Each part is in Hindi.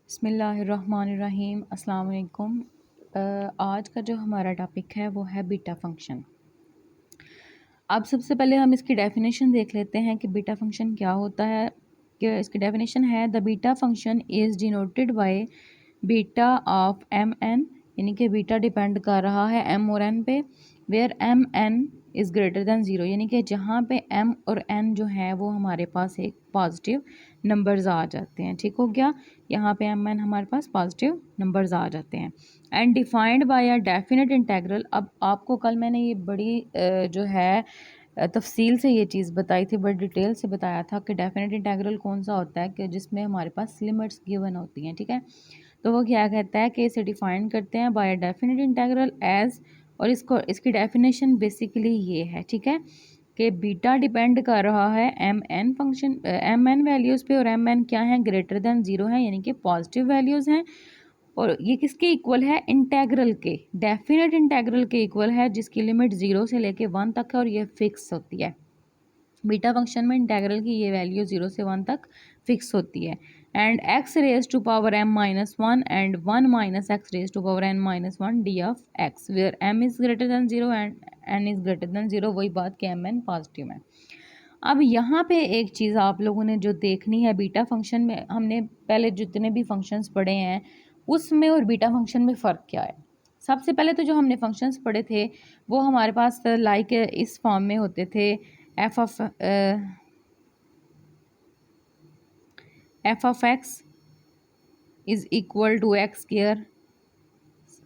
बिस्मिल्लाहिर्रहमानिर्रहीम अस्सलाम वालेकुम। आज का जो हमारा टॉपिक है वो है बीटा फंक्शन। अब सबसे पहले हम इसकी डेफिनेशन देख लेते हैं कि बीटा फंक्शन क्या होता है। कि इसकी डेफिनेशन है the beta function is denoted by beta of M N, यानी कि बीटा डिपेंड कर रहा है एम और एन पे, where M N is greater than zero, यानी कि जहाँ पे एम और एन जो है वो हमारे पास एक पॉजिटिव नंबर्स आ जाते हैं। ठीक हो गया, यहाँ पे एम एन हमारे पास पॉजिटिव नंबर्स आ जाते हैं। And defined by a definite integral. अब आपको कल मैंने ये बड़ी जो है तफसील से ये चीज़ बताई थी, बड़ी डिटेल से बताया था कि डेफिनेट इंटेग्रल कौन सा होता है कि जिसमें हमारे पास लिमिट्स गिवन होती हैं। ठीक है, तो वो क्या कहता है कि इसे डिफाइन करते हैं बाय डेफिनेट इंटेग्रल एज, और इसकी डेफिनेशन बेसिकली ये है, ठीक है, कि बीटा डिपेंड कर रहा है M N function M N values पे, और एम एन क्या है, ग्रेटर दैन ज़ीरो है, यानी कि पॉजिटिव वैल्यूज़ हैं। और ये किसके इक्वल है, इंटेग्रल के, डेफिनेट इंटेग्रल के इक्वल है, जिसकी लिमिट ज़ीरो से लेके वन तक है और ये फिक्स होती है। बीटा फंक्शन में इंटेग्रल की ये वैल्यू 0 से 1 तक फिक्स होती है। And x raise to power m minus one and 1 minus x raise to power n minus one D of x, where m is greater than zero and n is greater than zero. वही बात कि m n पॉजिटिव है। अब यहाँ पे एक चीज़ आप लोगों ने जो देखनी है, बीटा फंक्शन में हमने पहले जितने भी फंक्शंस पढ़े हैं उसमें और बीटा फंक्शन में फ़र्क क्या है। सबसे पहले तो जो हमने फंक्शंस पढ़े थे वो हमारे पास लाइक इस फॉर्म में होते थे, F of X is equal to X square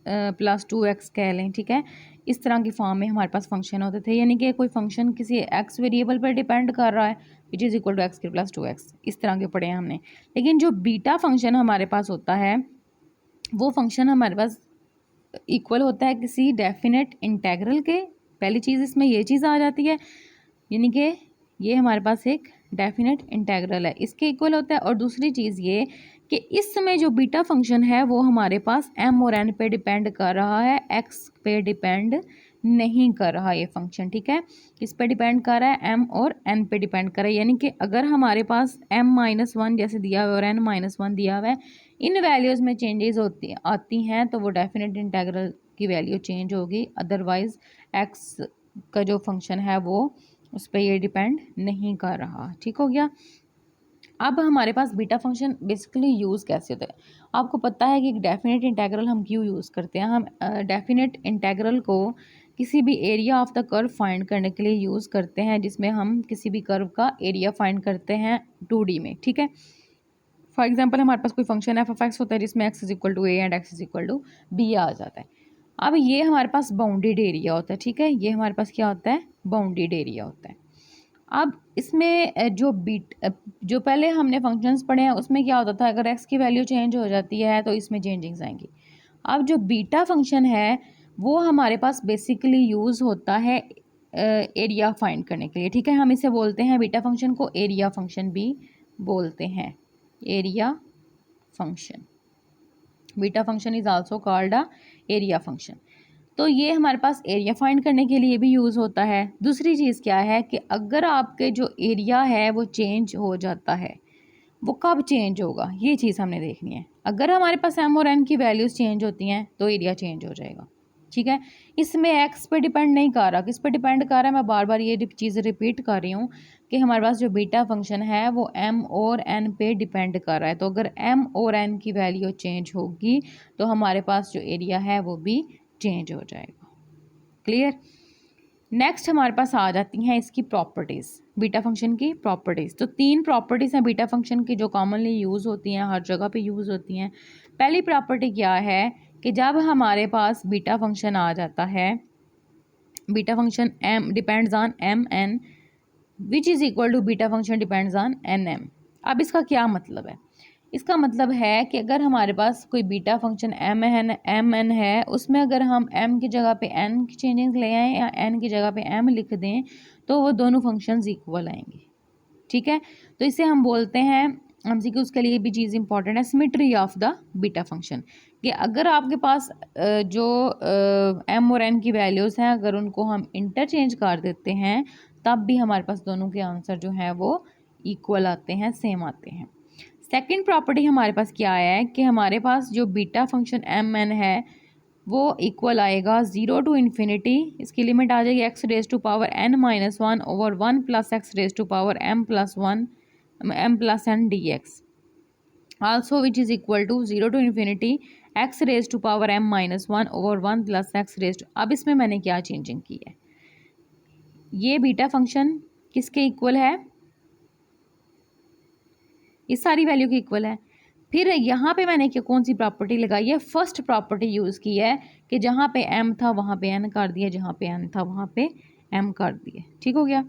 plus 2x कह लें। ठीक है, इस तरह की फॉर्म में हमारे पास फंक्शन होते थे, यानी कि कोई फंक्शन किसी एक्स वेरिएबल पर डिपेंड कर रहा है, which is equal to X square plus 2x, इस तरह के पढ़े हैं हमने। लेकिन जो बीटा फंक्शन हमारे पास होता है वो फंक्शन हमारे पास इक्वल होता है किसी डेफिनेट इंटेग्रल के। पहली चीज़ इसमें ये चीज़ आ जाती है, यानी कि ये हमारे पास एक डेफिनेट इंटेग्रल है, इसके इक्वल होता है। और दूसरी चीज़ ये कि इसमें जो बीटा फंक्शन है वो हमारे पास m और n पे डिपेंड कर रहा है, x पे डिपेंड नहीं कर रहा ये फंक्शन। ठीक है, किस पे डिपेंड कर रहा है, m और n पे डिपेंड कर रहा है, यानी कि अगर हमारे पास m माइनस वन जैसे दिया हुआ है और n माइनस वन दिया हुआ है, इन वैल्यूज़ में चेंजेस आती हैं तो वो डेफिनेट इंटेग्रल की वैल्यू चेंज होगी। अदरवाइज़ x का जो फंक्शन है वो उस पर ये डिपेंड नहीं कर रहा। ठीक हो गया। अब हमारे पास बीटा फंक्शन बेसिकली यूज़ कैसे होता है। आपको पता है कि डेफिनेट इंटेग्रल हम क्यों यूज़ करते हैं। हम डेफिनेट इंटेग्रल को किसी भी area of the curve find करने के लिए यूज़ करते हैं, जिसमें हम किसी भी कर्व का एरिया फाइंड करते हैं 2D में। ठीक है, फॉर एग्जांपल हमारे पास कोई फंक्शन एफ ऑफ एक्स होता है जिसमें x is equal to a and x is equal to b आ जाता है। अब ये हमारे पास बाउंडेड एरिया होता है। ठीक है, ये हमारे पास क्या होता है, बाउंडेड एरिया होता है। अब इसमें जो पहले हमने फंक्शंस पढ़े हैं उसमें क्या होता था, अगर एक्स की वैल्यू चेंज हो जाती है तो इसमें चेंजिंग्स आएंगी। अब जो बीटा फंक्शन है वो हमारे पास बेसिकली यूज़ होता है एरिया फाइंड करने के लिए। ठीक है, हम इसे बोलते हैं, बीटा फंक्शन को एरिया फंक्शन भी बोलते हैं, area function. Beta function is also called a area function. तो ये हमारे पास एरिया फाइंड करने के लिए भी यूज़ होता है। दूसरी चीज़ क्या है कि अगर आपके जो एरिया है वो चेंज हो जाता है, वो कब चेंज होगा ये चीज़ हमने देखनी है। अगर हमारे पास एम और एन की वैल्यूज़ चेंज होती हैं तो एरिया चेंज हो जाएगा। ठीक है, इसमें एक्स पे डिपेंड नहीं कर रहा, किस पे डिपेंड कर रहा है, मैं बार बार ये चीज़ रिपीट कर रही हूँ कि हमारे पास जो बीटा फंक्शन है वो एम और एन पे डिपेंड कर रहा है। तो अगर एम और एन की वैल्यू चेंज होगी तो हमारे पास जो एरिया है वो भी चेंज हो जाएगा। क्लियर। नेक्स्ट हमारे पास आ जाती हैं इसकी प्रॉपर्टीज़, बीटा फंक्शन की प्रॉपर्टीज़। तो 3 प्रॉपर्टीज़ हैं बीटा फंक्शन की जो कॉमनली यूज़ होती हैं, हर जगह पे यूज़ होती हैं। पहली प्रॉपर्टी क्या है कि जब हमारे पास बीटा फंक्शन आ जाता है, beta function m depends on M N which is equal to beta function depends on N M. अब इसका क्या मतलब है, इसका मतलब है कि अगर हमारे पास कोई बीटा फंक्शन एम एन है, उसमें अगर हम m की जगह पे n की चेंजिंग ले आएँ या n की जगह पे m लिख दें तो वो दोनों फंक्शंस इक्वल आएंगे। ठीक है, तो इसे हम बोलते हैं, हम सी उसके लिए भी चीज़ इंपॉर्टेंट है, symmetry of the beta function. कि अगर आपके पास जो m और n की वैल्यूज़ हैं अगर उनको हम इंटरचेंज कर देते हैं तब भी हमारे पास दोनों के आंसर जो हैं वो इक्वल आते हैं, सेम आते हैं। सेकंड प्रॉपर्टी हमारे पास क्या आया है कि हमारे पास जो बीटा फंक्शन एम एन है वो इक्वल आएगा 0 टू इन्फिनिटी, इसकी लिमिट आ जाएगी X raise to power n minus one over 1 plus X raise to power m plus one m plus n dx, also which is equal to 0 to infinity x raised to power m minus 1 over 1 plus x raised to, अब इसमें मैंने क्या चेंजिंग की है, ये बीटा फंक्शन किसके इक्वल है, इस सारी वैल्यू के इक्वल है। फिर यहाँ पे मैंने क्या कौन सी प्रॉपर्टी लगाई है, फर्स्ट प्रॉपर्टी यूज़ की है कि जहाँ पे m था वहाँ पे n कर दिया, जहाँ पे n था वहाँ पे m कर दिए, ठीक हो गया।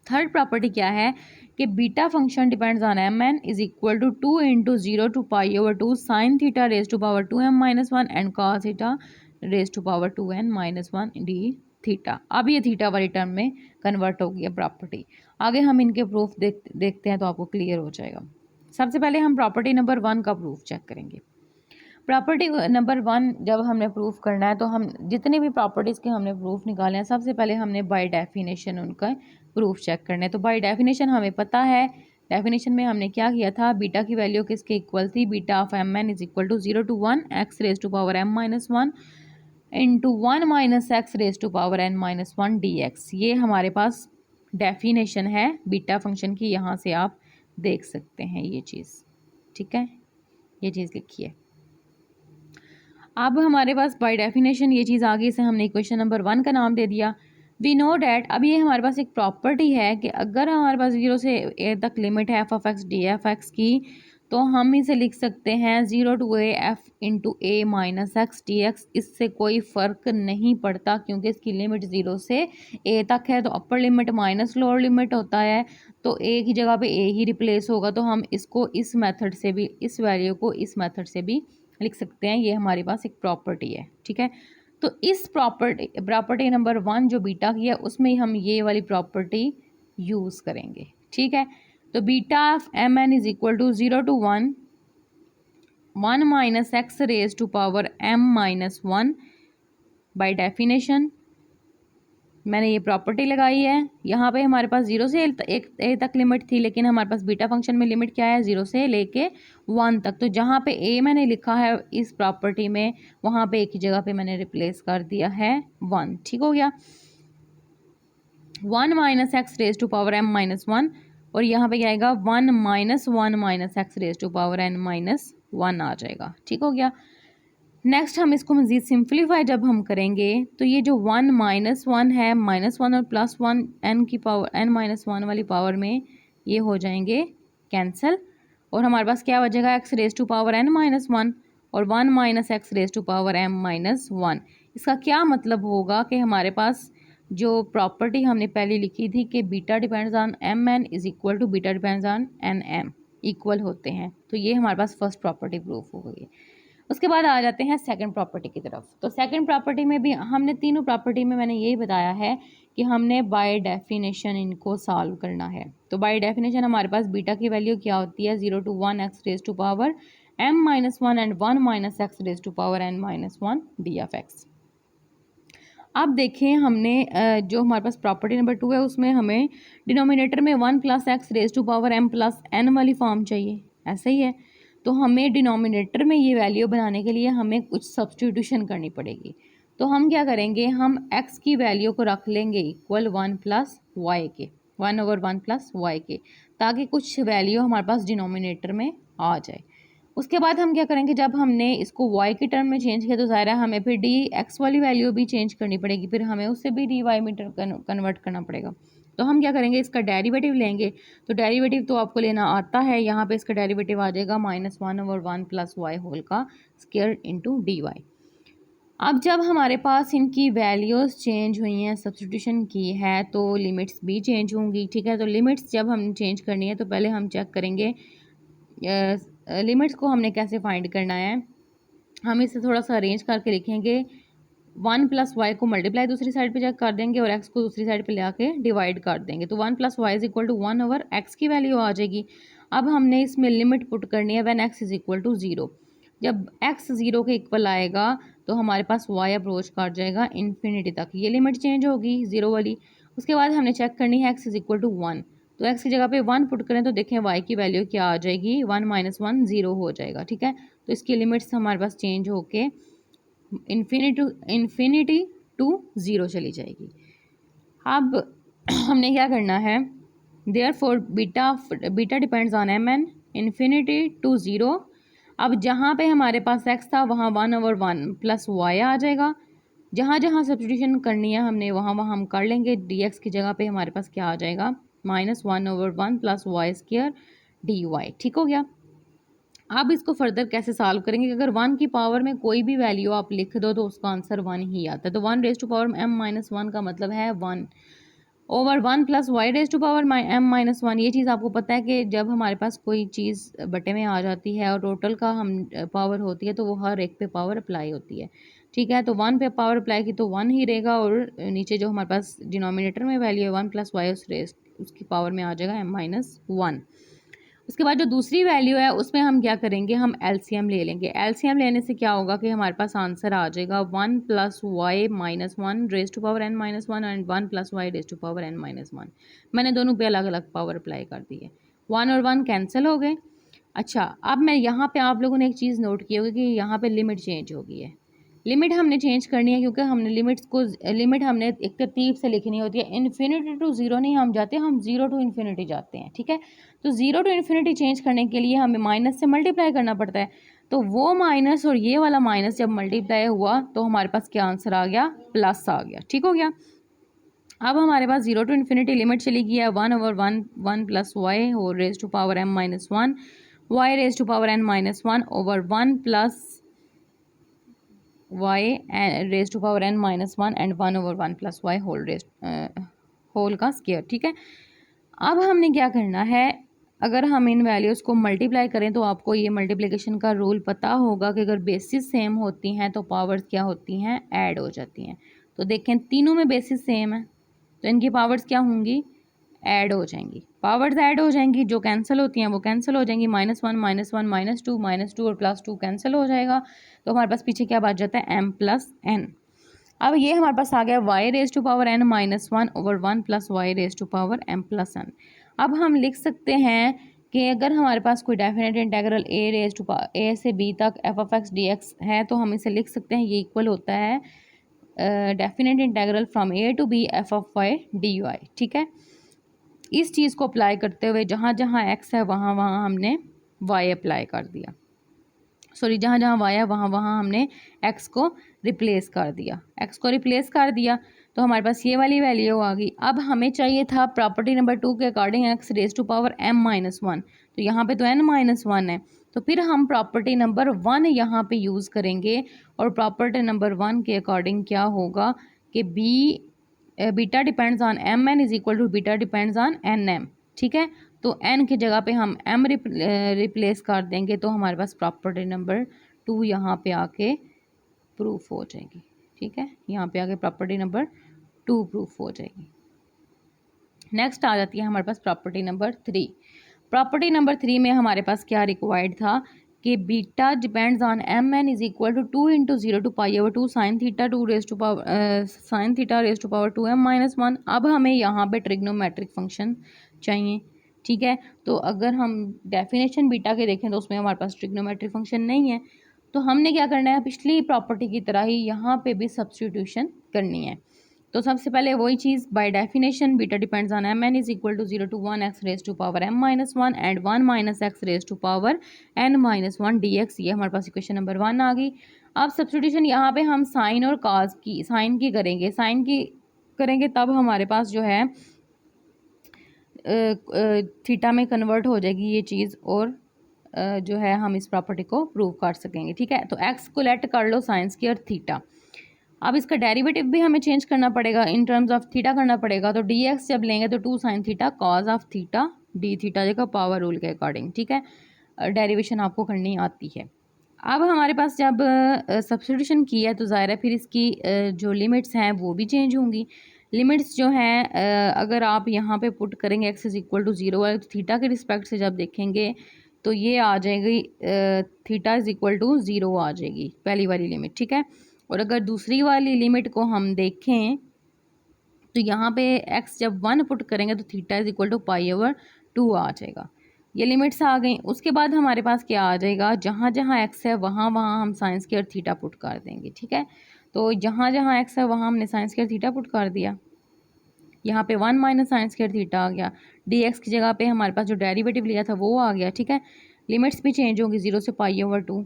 थर्ड प्रॉपर्टी क्या है कि beta function depends on M N is equal to 2 into 0 to pi over 2 sine theta raise to power 2m minus one and cos theta raise to power 2n minus one D theta. अब ये थीटा वाली टर्म में कन्वर्ट हो गया प्रॉपर्टी। आगे हम इनके प्रूफ देखते हैं तो आपको क्लियर हो जाएगा। सबसे पहले हम प्रॉपर्टी नंबर 1 का प्रूफ चेक करेंगे। प्रॉपर्टी नंबर 1 जब हमने प्रूफ करना है तो हम जितने भी प्रॉपर्टीज़ के हमने प्रूफ निकाले हैं सबसे पहले हमने बाय डेफिनेशन उनका प्रूफ चेक करना है। तो बाय डेफिनेशन हमें पता है, डेफिनेशन में हमने क्या किया था, बीटा की वैल्यू किसके इक्वल थी, beta of M N is equal to 0 to 1 X raise to power m minus one into 1 minus x raise to power n minus one D X. ये हमारे पास डेफिनेशन है बीटा फंक्शन की, यहाँ से आप देख सकते हैं ये चीज़, ठीक है, ये चीज़ लिखी है। अब हमारे पास बाय डेफिनेशन ये चीज़ आगे से हमने इक्वेशन नंबर 1 का नाम दे दिया। वी नो डैट, अब ये हमारे पास एक प्रॉपर्टी है कि अगर हमारे पास 0 से a तक लिमिट है F of X D F X की, तो हम इसे लिख सकते हैं 0 to a F into A minus X D X. इससे कोई फ़र्क नहीं पड़ता क्योंकि इसकी लिमिट 0 से a तक है, तो upper limit minus lower limit होता है, तो a की जगह पे a ही रिप्लेस होगा। तो हम इसको इस मेथड से भी, इस वैल्यू को इस मेथड से भी लिख सकते हैं। ये हमारे पास एक प्रॉपर्टी है, ठीक है। तो इस प्रॉपर्टी नंबर 1 जो बीटा की है उसमें हम ये वाली प्रॉपर्टी यूज़ करेंगे, ठीक है। तो beta of M N is equal to 0 to 1 minus x raise to power m minus one. By definition मैंने ये प्रॉपर्टी लगाई है। यहाँ पे हमारे पास 0 से ए तक लिमिट थी, लेकिन हमारे पास बीटा फंक्शन में लिमिट क्या है, 0 से लेके 1 तक। तो जहाँ पे ए मैंने लिखा है इस प्रॉपर्टी में, वहाँ पे एक ही जगह पे मैंने रिप्लेस कर दिया है 1, ठीक हो गया। 1 minus x raise to power m minus one, और यहाँ पे क्या आएगा 1 minus one minus x raise to power n minus one आ जाएगा, ठीक हो गया। नेक्स्ट हम इसको मज़ीद सिंप्लीफाई जब हम करेंगे तो ये जो 1 माइनस वन है, माइनस वन और प्लस वन n की पावर n माइनस वन वाली पावर में ये हो जाएंगे कैंसिल, और हमारे पास क्या बचेगा X raise to power n minus one और 1 minus x raise to power m minus one. इसका क्या मतलब होगा कि हमारे पास जो प्रॉपर्टी हमने पहले लिखी थी कि beta depends on M N is equal to beta depends on N M equal होते हैं, तो ये हमारे पास फर्स्ट प्रॉपर्टी प्रूफ हो गई है। उसके बाद आ जाते हैं सेकंड प्रॉपर्टी की तरफ। तो सेकंड प्रॉपर्टी में भी हमने तीनों प्रॉपर्टी में मैंने यही बताया है कि हमने बाय डेफिनेशन इनको सॉल्व करना है। तो बाय डेफिनेशन हमारे पास बीटा की वैल्यू क्या होती है, 0 to 1 X raise to power m minus one and 1 minus x raise to power n minus one D F X. अब देखें हमने जो हमारे पास प्रॉपर्टी नंबर 2 है उसमें हमें डिनोमिनेटर में 1 plus X raise to power m plus n वाली फॉर्म चाहिए, ऐसा ही है। तो हमें डिनोमिनेटर में ये वैल्यू बनाने के लिए हमें कुछ सब्स्टिट्यूशन करनी पड़ेगी। तो हम क्या करेंगे, हम x की वैल्यू को रख लेंगे इक्वल 1 प्लस वाई के, 1 ओवर 1 प्लस वाई के, ताकि कुछ वैल्यू हमारे पास डिनोमिनेटर में आ जाए। उसके बाद हम क्या करेंगे, जब हमने इसको y के टर्म में चेंज किया तो ज़ाहिर है हमें फिर डी एक्स वाली वैल्यू भी चेंज करनी पड़ेगी, फिर हमें उससे भी डी वाई में कन्वर्ट करना पड़ेगा। तो हम क्या करेंगे, इसका डेरिवेटिव लेंगे। तो डेरिवेटिव तो आपको लेना आता है, यहाँ पे इसका डेरिवेटिव आ जाएगा minus 1 over 1 plus Y whole का स्क्वायर इंटू डी वाई। अब जब हमारे पास इनकी वैल्यूज़ चेंज हुई हैं, सब्स्टिट्यूशन की है, तो लिमिट्स भी चेंज होंगी, ठीक है। तो लिमिट्स जब हम चेंज करनी है तो पहले हम चेक करेंगे लिमिट्स को हमने कैसे फाइंड करना है। हम इसे थोड़ा सा अरेंज करके लिखेंगे, 1 प्लस वाई को मल्टीप्लाई दूसरी साइड पे चेक कर देंगे और x को दूसरी साइड पे ले आके डिवाइड कर देंगे। तो 1 plus y is equal to 1 over x की वैल्यू आ जाएगी। अब हमने इसमें लिमिट पुट करनी है when x is equal to 0। जब x 0 के इक्वल आएगा तो हमारे पास y अप्रोच कर जाएगा इन्फिनिटी तक, ये लिमिट चेंज होगी 0 वाली। उसके बाद हमने चेक करनी है x इज इक्वल टू 1। तो एक्स की जगह पे 1 पुट करें तो देखें वाई की वैल्यू क्या आ जाएगी, 1 - 1 0 हो जाएगा। ठीक है, तो इसकी लिमिट्स हमारे पास चेंज होके इन्फिनिटी टू 0 चली जाएगी। अब हमने क्या करना है, therefore beta depends on M n infinity to 0। अब जहाँ पे हमारे पास एक्स था वहाँ 1/1 प्लस वाई आ जाएगा। जहाँ जहाँ सब्स्टिट्यूशन करनी है हमने वहाँ वहाँ हम कर लेंगे। डी एक्स की जगह पे हमारे पास क्या आ जाएगा, -1/1 plus y square d y. ठीक हो गया। अब इसको फर्दर कैसे सॉल्व करेंगे, अगर 1 की पावर में कोई भी वैल्यू आप लिख दो तो उसका आंसर 1 ही आता है। तो 1 m - 1 का मतलब है 1/1 plus y raise to power m-1। ये चीज़ आपको पता है कि जब हमारे पास कोई चीज़ बटे में आ जाती है और टोटल का हम पावर होती है तो वो हर एक पे पावर अप्लाई होती है। ठीक है, तो 1 पे पावर अप्लाई की तो 1 ही रहेगा, और नीचे जो हमारे पास डिनोमिनेटर में वैल्यू है 1 प्लस वाई उसकी पावर में आ जाएगा m-1। उसके बाद जो दूसरी वैल्यू है उसमें हम क्या करेंगे, हम एलसीएम ले लेंगे। एलसीएम लेने से क्या होगा कि हमारे पास आंसर आ जाएगा 1 plus y -1 raise to power n-1 and 1 plus y raise to power n-1। मैंने दोनों पे अलग अलग पावर अप्लाई कर दी है, 1 और 1 कैंसिल हो गए। अच्छा, अब मैं यहाँ पे आप लोगों ने एक चीज़ नोट की होगी कि यहाँ पे लिमिट चेंज हो गई है। लिमिट हमने चेंज करनी है क्योंकि हमने लिमिट हमने एक तरतीब से लिखनी होती है। इन्फिनिटी टू 0 नहीं हम जाते, हम 0 टू इन्फिनिटी जाते हैं। ठीक है, तो 0 टू इन्फिनिटी चेंज करने के लिए हमें माइनस से मल्टीप्लाई करना पड़ता है। तो वो माइनस और ये वाला माइनस जब मल्टीप्लाई हुआ तो हमारे पास क्या आंसर आ गया, प्लस आ गया। ठीक हो गया। अब हमारे पास 0 टू इन्फिनिटी लिमिट चली गई है 1/1 plus Y whole raise to power m-1 y raise to power n-1 over 1 plus y raise to power n-1 and 1/1 plus Y whole का स्क्वायर। ठीक है, अब हमने क्या करना है, अगर हम इन वैल्यूज़ को मल्टीप्लाई करें तो आपको ये मल्टीप्लिकेशन का रूल पता होगा कि अगर बेसिस सेम होती हैं तो पावर्स क्या होती हैं, ऐड हो जाती हैं। तो देखें तीनों में बेसिस सेम है तो इनकी पावर्स क्या होंगी, ऐड हो जाएंगी। पावर्स ऐड हो जाएंगी, जो कैंसिल होती हैं वो कैंसिल हो जाएंगी। -1 -1 -2 और +2 कैंसिल हो जाएगा। तो हमारे पास पीछे क्या बच जाता है, m+n। अब ये हमारे पास आ गया y raise to power n-1 over 1 plus y raise to power m+n। अब हम लिख सकते हैं कि अगर हमारे पास कोई डेफिनेट इंटेग्रल a से b तक f(x) dx है तो हम इसे लिख सकते हैं, ये इक्वल होता है definite integral from a to b f(y) dy। ठीक है, इस चीज़ को अप्लाई करते हुए जहाँ जहाँ x है वहाँ वहाँ हमने y अप्लाई कर दिया, सॉरी जहाँ जहाँ y है वहाँ वहाँ हमने x को रिप्लेस कर दिया। तो हमारे पास ये वाली वैल्यू आ गई। अब हमें चाहिए था प्रॉपर्टी नंबर 2 के according x raise to power m-1, तो यहाँ पे तो n-1 है, तो फिर हम प्रॉपर्टी नंबर 1 यहाँ पे यूज़ करेंगे। और प्रॉपर्टी नंबर 1 के अकॉर्डिंग क्या होगा कि beta depends on M N is equal to beta depends on N m. ठीक है, तो एन की जगह पे हम एम रिप्लेस कर देंगे तो हमारे पास प्रॉपर्टी नंबर 2 यहाँ पे आके प्रूफ हो जाएगी। ठीक है, यहाँ पे आके प्रॉपर्टी नंबर 2 प्रूफ हो जाएगी। नेक्स्ट आ जाती है हमारे पास प्रॉपर्टी नंबर 3। प्रॉपर्टी नंबर 3 में हमारे पास क्या रिक्वायर्ड था कि beta depends on M N is equal to 2 × 0 sine theta 2 raise to power 2m-1। अब हमें यहाँ पे ट्रिग्नोमेट्रिक फंक्शन चाहिए। ठीक है, तो अगर हम डेफिनेशन बीटा के देखें तो उसमें हमारे पास ट्रिग्नोमेट्रिक फंक्शन नहीं है, तो हमने क्या करना है, पिछली प्रॉपर्टी की तरह ही यहाँ पे भी सब्स्टिट्यूशन करनी है। तो सबसे पहले वही चीज़, by definition beta depends on M N is equal to 0 to 1 x raise to power m-1 and 1 - x raise to power n-1 dx। ये हमारे पास इक्वेशन नंबर 1 आ गई। अब सब्स्टिट्यूशन यहाँ पे हम साइन और काज की, साइन की करेंगे तब हमारे पास जो है थीटा में कन्वर्ट हो जाएगी ये चीज़, और जो है हम इस प्रॉपर्टी को प्रूव कर सकेंगे। ठीक है, तो x को लेट कर लो साइन स्क्वायर थीटा। अब इसका डेरिवेटिव भी हमें चेंज करना पड़ेगा, इन टर्म्स ऑफ थीटा करना पड़ेगा। तो dx जब लेंगे तो 2 sin theta cause of theta D theta जगह पावर रूल के अकॉर्डिंग। ठीक है, डेरिवेशन आपको करनी आती है। अब हमारे पास जब सब्स्टिट्यूशन की है तो ज़ाहिर है फिर इसकी जो लिमिट्स हैं वो भी चेंज होंगी। लिमिट्स जो हैं अगर आप यहाँ पे पुट करेंगे x इज इक्वल टू 0 है तो थीटा के रिस्पेक्ट से जब देखेंगे तो ये आ जाएगी थीटा इज इक्वल टू 0 आ जाएगी पहली वाली लिमिट। ठीक है, और अगर दूसरी वाली लिमिट को हम देखें तो यहाँ पे x जब 1 पुट करेंगे तो थीटा इज इक्वल टू π/2 आ जाएगा। ये लिमिट्स आ गई। उसके बाद हमारे पास क्या आ जाएगा, जहाँ जहाँ x है वहाँ वहाँ हम साइन स्क्वायर थीटा पुट कर देंगे। ठीक है, तो जहाँ जहाँ x है वहाँ हमने साइन स्क्वायर थीटा पुट कर दिया। यहाँ पे 1 माइनस साइन स्क्वायर थीटा आ गया। dx की जगह पे हमारे पास जो डेरिवेटिव लिया था वो आ गया। ठीक है, लिमिट्स भी चेंज होंगी 0 से π/2।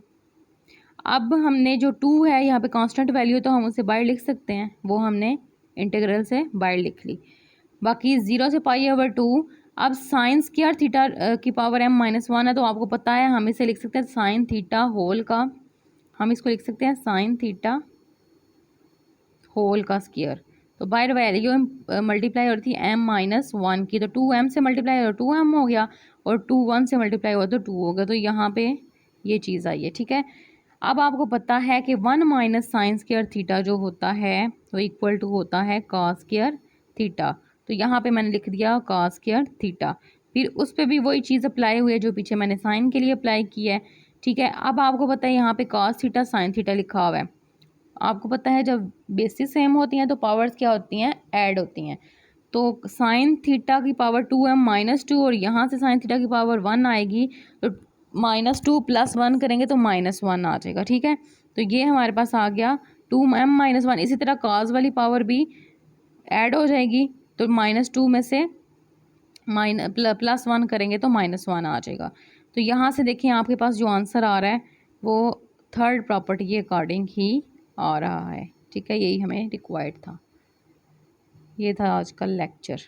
अब हमने जो 2 है यहाँ पे कांस्टेंट वैल्यू, तो हम उसे बाहर लिख सकते हैं, वो हमने इंटीग्रल से बाहर लिख ली। बाकी 0 से π/2। अब साइन स्क्वायर थीटा की पावर m-1 है, तो आपको पता है हम इसे लिख सकते हैं साइन थीटा होल का, हम इसको लिख सकते हैं साइन थीटा होल का स्क्वायर। तो बाहर वैल्यू मल्टीप्लाई होती थी m-1 की, तो 2m से मल्टीप्लाई हो 2m हो गया, और 2 1 से मल्टीप्लाई हुआ तो 2 हो गया। तो यहाँ पे ये चीज़ आई है। ठीक है, अब आपको पता है कि 1 माइनस साइन स्क्वायर थीटा जो होता है वो इक्वल टू होता है कॉस स्क्वायर थीटा। तो यहाँ पे मैंने लिख दिया कॉस स्क्वायर थीटा, फिर उस पर भी वही चीज़ अप्लाई हुई है जो पीछे मैंने साइन के लिए अप्लाई की है। ठीक है, अब आपको पता है यहाँ पे कॉस थीटा साइन थीटा लिखा हुआ है। आपको पता है जब बेसिस सेम होती हैं तो पावर्स क्या होती हैं, ऐड होती हैं। तो साइन थीटा की पावर 2m-2 और यहाँ से साइन थीटा की पावर 1 आएगी, तो -2 + 1 करेंगे तो -1 आ जाएगा। ठीक है, तो ये हमारे पास आ गया 2m-1। इसी तरह कॉस वाली पावर भी ऐड हो जाएगी, तो -2 में से +1 करेंगे तो -1 आ जाएगा। तो यहाँ से देखिए आपके पास जो आंसर आ रहा है वो थर्ड प्रॉपर्टी के अकॉर्डिंग ही आ रहा है। ठीक है, यही हमें रिक्वायर्ड था। ये था आज का लेक्चर।